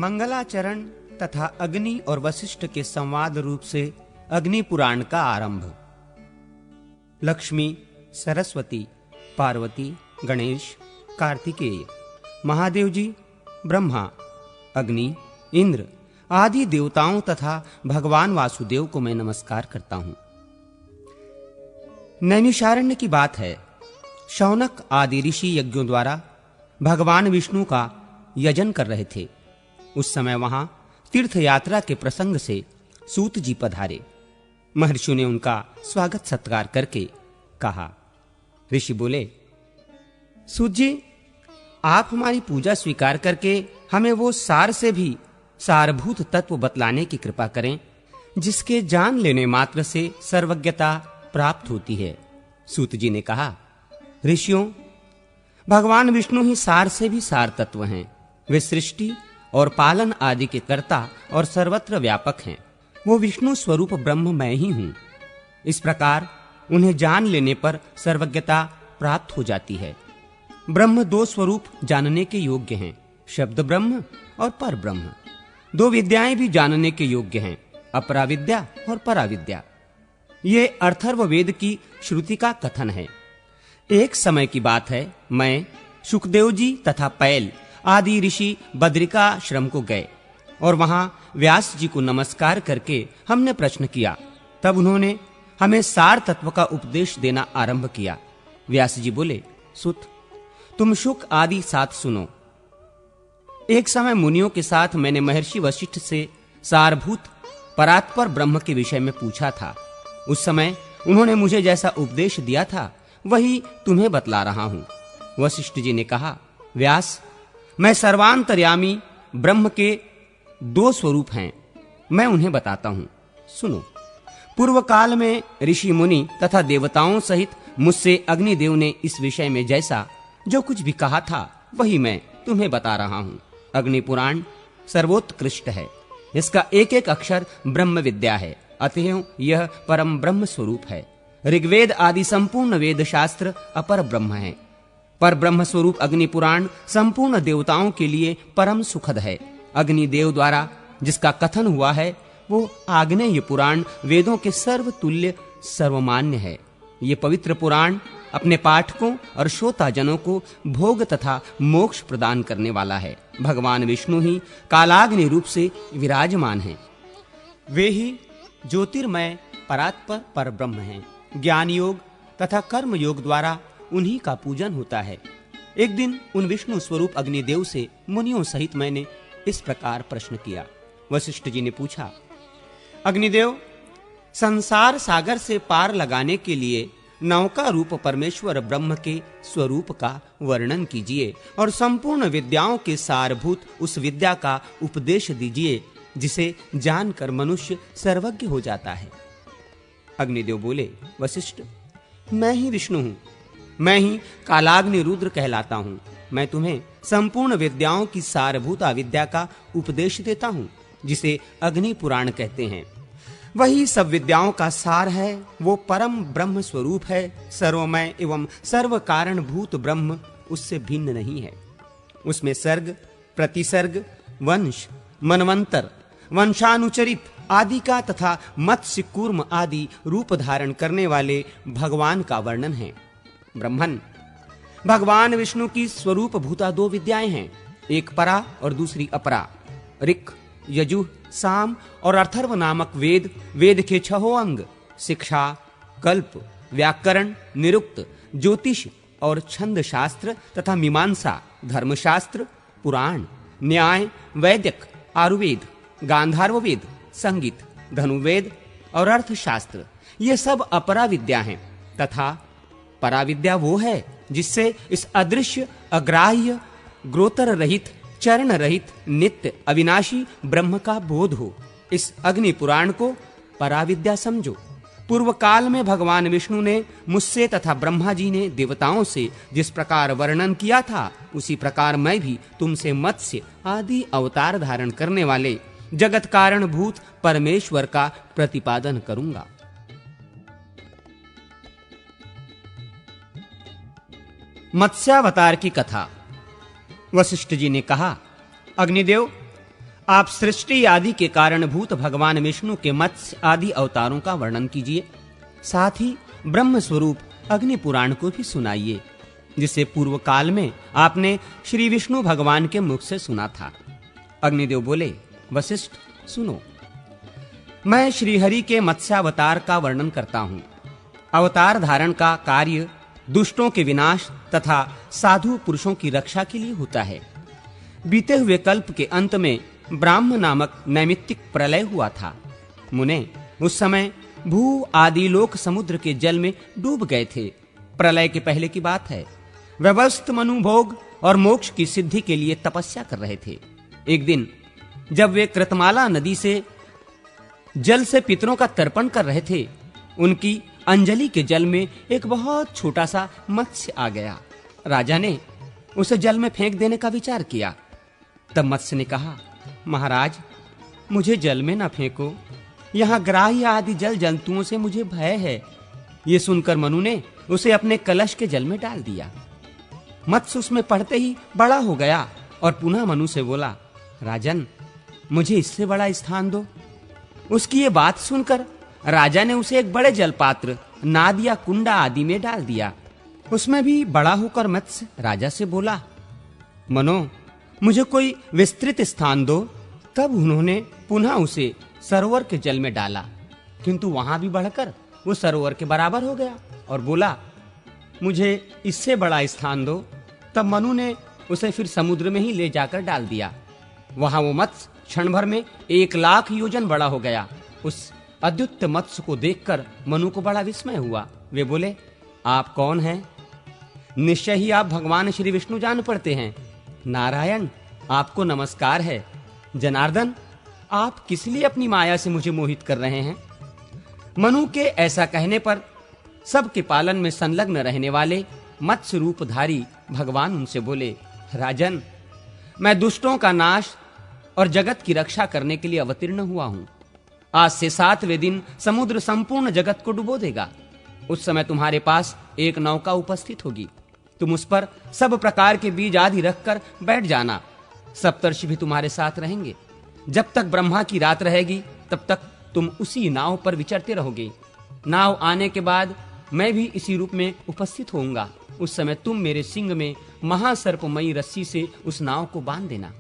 मंगलाचरण तथा अग्नि और वशिष्ठ के संवाद रूप से अग्नि पुराण का आरंभ। लक्ष्मी, सरस्वती, पार्वती, गणेश, कार्तिकेय, महादेव जी, ब्रह्मा, अग्नि, इंद्र आदि देवताओं तथा भगवान वासुदेव को मैं नमस्कार करता हूं। नैमिषारण्य की बात है। शौनक आदि ऋषि यज्ञों द्वारा भगवान विष्णु का यजन कर रहे थे। उस समय वहां तीर्थ यात्रा के प्रसंग से सूत जी पधारे। महर्षि ने उनका स्वागत सत्कार करके कहा। ऋषि बोले, सूत जी, आप हमारी पूजा स्वीकार करके हमें वो सार से भी सारभूत तत्व बतलाने की कृपा करें जिसके जान लेने मात्र से सर्वज्ञता प्राप्त होती है। सूत जी ने कहा, ऋषियों, भगवान विष्णु ही सार से भी सार तत्व हैं। वे सृष्टि और पालन आदि के कर्ता और सर्वत्र व्यापक हैं। वो विष्णु स्वरूप ब्रह्म मैं ही हूं। इस प्रकार उन्हें जान लेने पर सर्वज्ञता प्राप्त हो जाती है। ब्रह्म दो स्वरूप जानने के योग्य हैं, शब्द ब्रह्म और पर ब्रह्म। दो विद्याएं भी जानने के योग्य हैं, अपरा विद्या और पराविद्या। ये अथर्व वेद की श्रुति का कथन है। एक समय की बात है, मैं, सुखदेव जी तथा पैल आदि ऋषि बद्रिकाश्रम को गए और वहां व्यास जी को नमस्कार करके हमने प्रश्न किया। तब उन्होंने हमें सार तत्व का उपदेश देना आरंभ किया। व्यास जी बोले, सुत, तुम शुक आदि साथ सुनो। एक समय मुनियों के साथ मैंने महर्षि वशिष्ठ से सारभूत परात्पर ब्रह्म के विषय में पूछा था। उस समय उन्होंने मुझे जैसा उपदेश दिया था वही तुम्हें बतला रहा हूं। वशिष्ठ जी ने कहा, व्यास, मैं सर्वांतर्यामी ब्रह्म के दो स्वरूप हैं, मैं उन्हें बताता हूं, सुनो। पूर्व काल में ऋषि मुनि तथा देवताओं सहित मुझसे अग्निदेव ने इस विषय में जैसा जो कुछ भी कहा था वही मैं तुम्हें बता रहा हूं। अग्नि पुराण सर्वोत्कृष्ट है। इसका एक एक अक्षर ब्रह्म विद्या है, अतएव यह परम ब्रह्म स्वरूप है। ऋग्वेद आदि संपूर्ण वेद शास्त्र अपर ब्रह्म है। पर ब्रह्म स्वरूप अग्नि पुराण संपूर्ण देवताओं के लिए परम सुखद है। अग्नि देव द्वारा जिसका कथन हुआ है वो आग्नेय पुराण वेदों के सर्वतुल्य सर्वमान्य है। ये पवित्र पुराण अपने पाठकों और श्रोताजनों को भोग तथा मोक्ष प्रदान करने वाला है। भगवान विष्णु ही कालाग्नि रूप से विराजमान हैं। वे ही ज्योतिर्मय परात्पर पर ब्रह्म हैं। ज्ञान योग तथा कर्म योग द्वारा उन्हीं का पूजन होता है। एक दिन उन विष्णु स्वरूप अग्निदेव से मुनियों सहित मैंने इस प्रकार प्रश्न किया। वशिष्ठ जी ने पूछा, अग्निदेव, संसार सागर से पार लगाने के लिए नौका रूप परमेश्वर ब्रह्म के स्वरूप का वर्णन कीजिए और संपूर्ण विद्याओं के सारभूत उस विद्या का उपदेश दीजिए जिसे जानकर मनुष्य सर्वज्ञ हो जाता है। अग्निदेव बोले, वशिष्ठ, मैं ही विष्णु हूं। मैं ही कालाग्नि रुद्र कहलाता हूं। मैं तुम्हें संपूर्ण विद्याओं की सारभूत विद्या का उपदेश देता हूं जिसे अग्नि पुराण कहते हैं। वही सब विद्याओं का सार है। वो परम ब्रह्म स्वरूप है। सर्वमय एवं सर्व कारण भूत ब्रह्म उससे भिन्न नहीं है। उसमें सर्ग, प्रतिसर्ग, वंश, मनवंतर, वंशानुचरित आदि का तथा मत्स्य कूर्म आदि रूप धारण करने वाले भगवान का वर्णन है। ब्रह्मन, भगवान विष्णु की स्वरूप भूता दो विद्याएं हैं, एक परा और दूसरी अपरा। ऋक्, यजुः, साम और अथर्व नामक वेद, वेद के छहों अंग, शिक्षा, कल्प, व्याकरण, निरुक्त, ज्योतिष और छंद शास्त्र तथा मीमांसा, धर्मशास्त्र, पुराण, न्याय, वैदिक, आयुर्वेद, गांधार्व वेद, संगीत, धनुर्वेद और अर्थशास्त्र, ये सब अपरा विद्या हैं। तथा पराविद्या वो है जिससे इस अदृश्य, अग्राह्य, ग्रोतर रहित, चरण रहित, नित्य अविनाशी ब्रह्म का बोध हो। इस अग्नि पुराण को पराविद्या समझो। पूर्व काल में भगवान विष्णु ने मुझसे तथा ब्रह्मा जी ने देवताओं से जिस प्रकार वर्णन किया था उसी प्रकार मैं भी तुमसे मत्स्य आदि अवतार धारण करने वाले जगत कारण भूत परमेश्वर का प्रतिपादन करूंगा। मत्स्यावतार की कथा। वशिष्ठ जी ने कहा, अग्निदेव, आप सृष्टि आदि के कारणभूत भगवान विष्णु के मत्स्य आदि अवतारों का वर्णन कीजिए, साथ ही ब्रह्म स्वरूप अग्नि पुराण को भी सुनाइए, जिसे पूर्व काल में आपने श्री विष्णु भगवान के मुख से सुना था। अग्निदेव बोले, वशिष्ठ सुनो, मैं श्रीहरि के मत्स्यावतार का वर्णन करता हूँ। अवतार धारण का कार्य दुष्टों के विनाश तथा साधु पुरुषों की रक्षा के लिए होता है। बीते हुए कल्प के अंत में ब्राह्म नामक नैमित्तिक प्रलय हुआ था। मुने, उस समय भू आदि लोक समुद्र के जल में डूब गए थे। प्रलय के पहले की बात है। व्यवस्थ मनु भोग और मोक्ष की सिद्धि के लिए तपस्या कर रहे थे। एक दिन जब वे कृतमाला नदी से जल से पितरों का तर्पण कर रहे थे, उनकी अंजलि के जल में एक बहुत छोटा सा मत्स्य आ गया। राजा ने उसे जल में फेंक देने का विचार किया। तब मत्स्य ने कहा, महाराज, मुझे जल में ना फेंको, यहाँ ग्राह्य आदि जल जंतुओं से मुझे भय है। ये सुनकर मनु ने उसे अपने कलश के जल में डाल दिया। मत्स्य उसमें पड़ते ही बड़ा हो गया और पुनः मनु से बोला, राजन, मुझे इससे बड़ा स्थान दो। उसकी ये बात सुनकर राजा ने उसे एक बड़े जलपात्र, नाद या कुंडा आदि में डाल दिया। उसमें भी बड़ा होकर मत्स्य राजा से बोला, मनो, मुझे कोई विस्तृत स्थान दो। तब उन्होंने पुनः उसे सरोवर के जल में डाला, किंतु वहां भी बढ़कर वो सरोवर के बराबर हो गया और बोला, मुझे इससे बड़ा स्थान दो। तब मनु ने उसे फिर समुद्र में ही ले जाकर डाल दिया। वहां वो मत्स्य क्षण भर में 1,00,000 योजन बड़ा हो गया। उस अद्भुत मत्स्य को देखकर मनु को बड़ा विस्मय हुआ। वे बोले, आप कौन हैं? निश्चय ही आप भगवान श्री विष्णु जान पड़ते हैं। नारायण, आपको नमस्कार है। जनार्दन, आप किस लिए अपनी माया से मुझे मोहित कर रहे हैं? मनु के ऐसा कहने पर सबके पालन में संलग्न रहने वाले मत्स्य रूपधारी भगवान उनसे बोले, राजन, मैं दुष्टों का नाश और जगत की रक्षा करने के लिए अवतीर्ण हुआ हूं। आज से 7वें दिन समुद्र संपूर्ण जगत को डुबो देगा। उस समय तुम्हारे पास एक नौका उपस्थित होगी। तुम उस पर सब प्रकार के बीज आदि रखकर बैठ जाना। सप्तर्षि भी तुम्हारे साथ रहेंगे। जब तक ब्रह्मा की रात रहेगी, तब तक तुम उसी नाव पर विचरते रहोगे। नाव आने के बाद मैं भी इसी रूप में उपस्थित होऊंगा। उस समय तुम मेरे सिंग में महासर्पमयी रस्सी से उस नाव को बांध देना।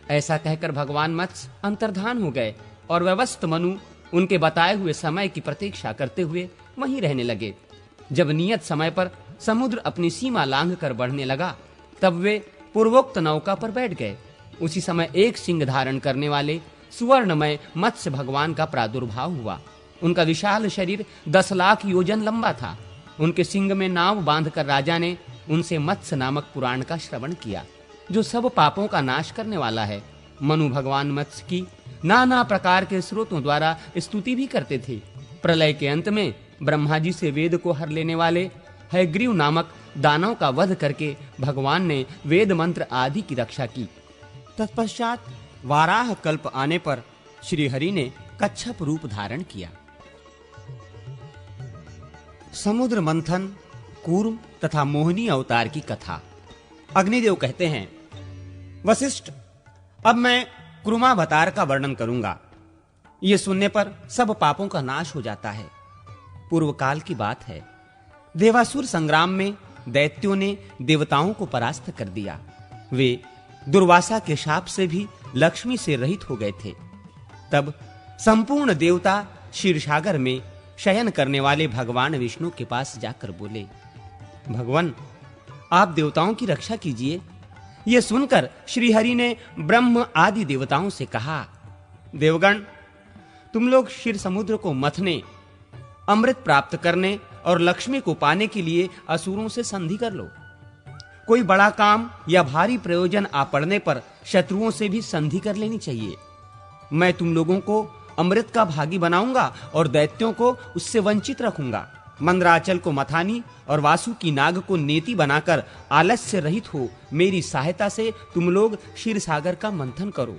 ऐसा कहकर भगवान मत्स्य अंतर्धान हो गए और व्यवस्थ मनु उनके बताए हुए समय की प्रतीक्षा करते हुए वहीं रहने लगे। जब नियत समय पर समुद्र अपनी सीमा लांघकर बढ़ने लगा, तब वे पूर्वोक्त नौका पर बैठ गए। उसी समय एक सिंह धारण करने वाले सुवर्णमय मत्स्य भगवान का प्रादुर्भाव हुआ। उनका विशाल शरीर 10,00,000 योजन लंबा था। उनके सिंग में नाव बांधकर राजा ने उनसे मत्स्य नामक पुराण का श्रवण किया, जो सब पापों का नाश करने वाला है। मनु भगवान मत्स्य की नाना प्रकार के स्रोतों द्वारा स्तुति भी करते थे। प्रलय के अंत में ब्रह्मा जी से वेद को हर लेने वाले हयग्रीव नामक दानव का वध करके भगवान ने वेद मंत्र आदि की रक्षा की। तत्पश्चात वाराह कल्प आने पर श्री हरि ने कच्छप रूप धारण किया। समुद्र मंथन, कूर्म तथा मोहिनी अवतार की कथा। अग्निदेव कहते हैं, वशिष्ठ, अब मैं कुर्मावतार का वर्णन करूंगा। यह सुनने पर सब पापों का नाश हो जाता है। पूर्व काल की बात है। देवासुर संग्राम में दैत्यों ने देवताओं को परास्त कर दिया। वे दुर्वासा के शाप से भी लक्ष्मी से रहित हो गए थे। तब संपूर्ण देवता क्षीरसागर में शयन करने वाले भगवान विष्णु के पास जाकर बोले, भगवान, आप देवताओं की रक्षा कीजिए। यह सुनकर श्री हरि ने ब्रह्म आदि देवताओं से कहा, देवगण, तुम लोग क्षीर समुद्र को मथने, अमृत प्राप्त करने और लक्ष्मी को पाने के लिए असुरों से संधि कर लो। कोई बड़ा काम या भारी प्रयोजन आ पड़ने पर शत्रुओं से भी संधि कर लेनी चाहिए। मैं तुम लोगों को अमृत का भागी बनाऊंगा और दैत्यों को उससे वंचित रखूंगा। मंदराचल को मथानी और वासुकी नाग को नेति बनाकर आलस्य रहित हो मेरी सहायता से तुम लोग क्षीर सागर का मंथन करो।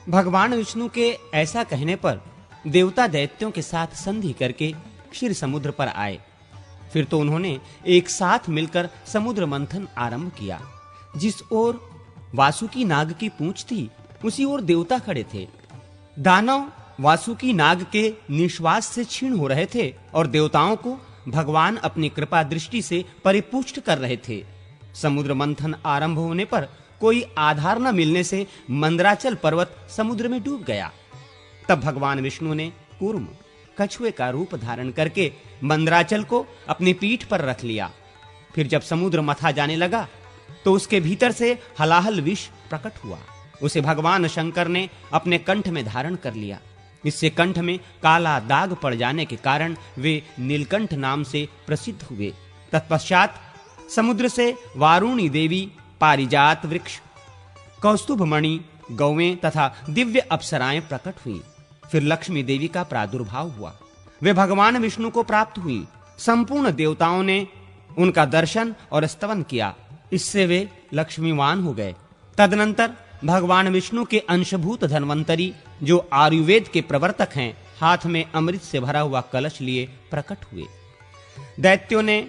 भगवान विष्णु के ऐसा कहने पर देवता दैत्यों के साथ संधि करके क्षीर समुद्र पर आए। फिर तो उन्होंने एक साथ मिलकर समुद्र मंथन आरंभ किया। जिस ओर वासुकी नाग की पूंछ थी, उसी ओर देवता खड़े थे। दानव वासुकी नाग के निश्वास से क्षीण हो रहे थे और देवताओं को भगवान अपनी कृपा दृष्टि से परिपुष्ट कर रहे थे। समुद्र मंथन आरंभ होने पर कोई आधार न मिलने से मंदराचल पर्वत समुद्र में डूब गया। तब भगवान विष्णु ने कूर्म कछुए का रूप धारण करके मंदराचल को अपनी पीठ पर रख लिया। फिर जब समुद्र मथा जाने लगा तो उसके भीतर से हलाहल विष प्रकट हुआ। उसे भगवान शंकर ने अपने कंठ में धारण कर लिया। इससे कंठ में काला दाग पड़ जाने के कारण वे नीलकंठ नाम से प्रसिद्ध हुए। तत्पश्चात समुद्र से वारुणी देवी, पारिजात वृक्ष, कौस्तुभ मणि, गौवें तथा दिव्य अप्सराएं प्रकट हुई। फिर लक्ष्मी देवी का प्रादुर्भाव हुआ। वे भगवान विष्णु को प्राप्त हुई। संपूर्ण देवताओं ने उनका दर्शन और स्तवन किया। इससे वे लक्ष्मीवान हो गए। तदनंतर भगवान विष्णु के अंशभूत धन्वंतरी, जो आयुर्वेद के प्रवर्तक हैं, हाथ में अमृत से भरा हुआ कलश लिए प्रकट हुए। दैत्यों ने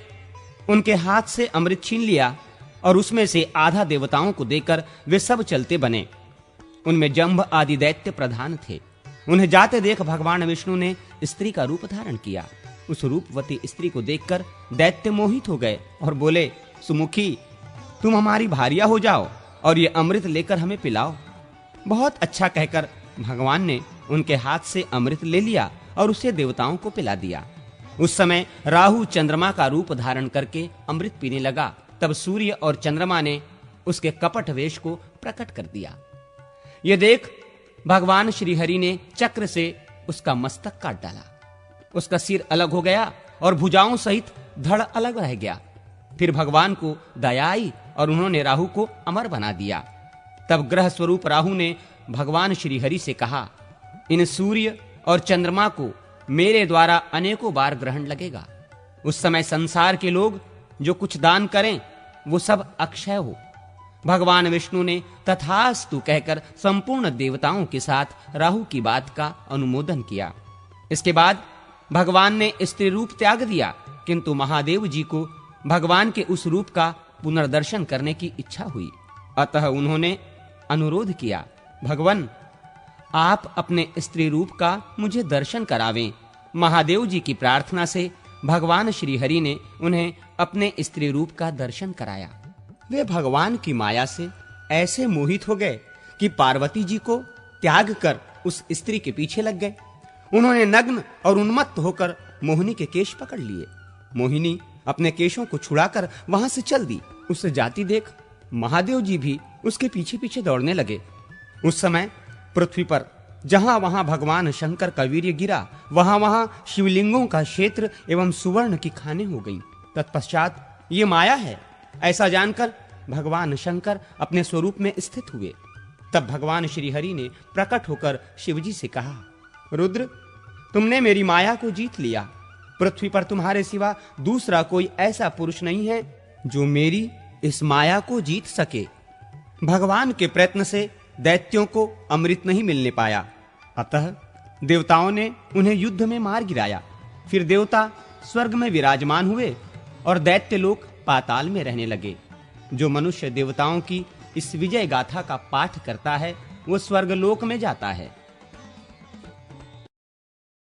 उनके हाथ से अमृत छीन लिया और उसमें से आधा देवताओं को देकर वे सब चलते बने। उनमें जंभ आदि दैत्य प्रधान थे। उन्हें जाते देख भगवान विष्णु ने स्त्री का रूप धारण किया। उस रूपवती स्त्री को देखकर दैत्य मोहित हो गए और बोले, सुमुखी, तुम हमारी भार्या हो जाओ और ये अमृत लेकर हमें पिलाओ। बहुत अच्छा कहकर भगवान ने उनके हाथ से अमृत ले लिया और उसे देवताओं को पिला दिया। उस समय राहु चंद्रमा का रूप धारण करके अमृत पीने लगा। तब सूर्य और चंद्रमा ने उसके कपट वेश को प्रकट कर दिया। ये देख भगवान श्री हरि ने चक्र से उसका मस्तक काट डाला। उसका सिर अलग हो गया और भुजाओं सहित धड़ अलग रह गया। फिर भगवान को दया आई और उन्होंने राहु को अमर बना दिया। तब ग्रह स्वरूप राहु ने भगवान श्री हरि से कहा, इन सूर्य और चंद्रमा को मेरे द्वारा अनेकों बार ग्रहण लगेगा। उस समय संसार के लोग जो कुछ दान करें वो सब अक्षय हो। भगवान विष्णु ने तथास्तु कहकर संपूर्ण देवताओं के साथ राहु की बात का अनुमोदन किया। इसके बाद भगवान ने स्त्री रूप त्याग दिया, किंतु महादेव जी को भगवान के उस रूप का पुनर्दर्शन करने की इच्छा हुई। अतः उन्होंने अनुरोध किया, भगवान, आप अपने स्त्री रूप का मुझे दर्शन करावें। महादेव जी की प्रार्थना से भगवान श्री हरि ने उन्हें अपने स्त्री रूप का दर्शन कराया। वे भगवान की माया से ऐसे मोहित हो गए कि पार्वती जी को त्याग कर उस स्त्री के पीछे लग गए। उन्होंने नग्न और उन्मत्त होकर मोहिनी के केश पकड़ लिए। मोहिनी अपने केशों को छुड़ाकर वहां से चल दी। उसे जाती देख महादेव जी भी उसके पीछे पीछे दौड़ने लगे। उस समय पृथ्वी पर जहां वहां भगवान शंकर का वीर्य गिरा, वहां वहां शिवलिंगों का क्षेत्र एवं सुवर्ण की खानें हो गईं। तत्पश्चात ये माया है ऐसा जानकर भगवान शंकर अपने स्वरूप में स्थित हुए। तब भगवान श्री हरि ने प्रकट होकर शिवजी से कहा, रुद्र, तुमने मेरी माया को जीत लिया। पृथ्वी पर तुम्हारे सिवा दूसरा कोई ऐसा पुरुष नहीं है जो मेरी इस माया को जीत सके। भगवान के प्रयत्न से दैत्यों को अमृत नहीं मिलने पाया, अतः देवताओं ने उन्हें युद्ध में मार गिराया। फिर देवता स्वर्ग में विराजमान हुए और दैत्य लोग पाताल में रहने लगे। जो मनुष्य देवताओं की इस विजय गाथा का पाठ करता है वो स्वर्गलोक में जाता है।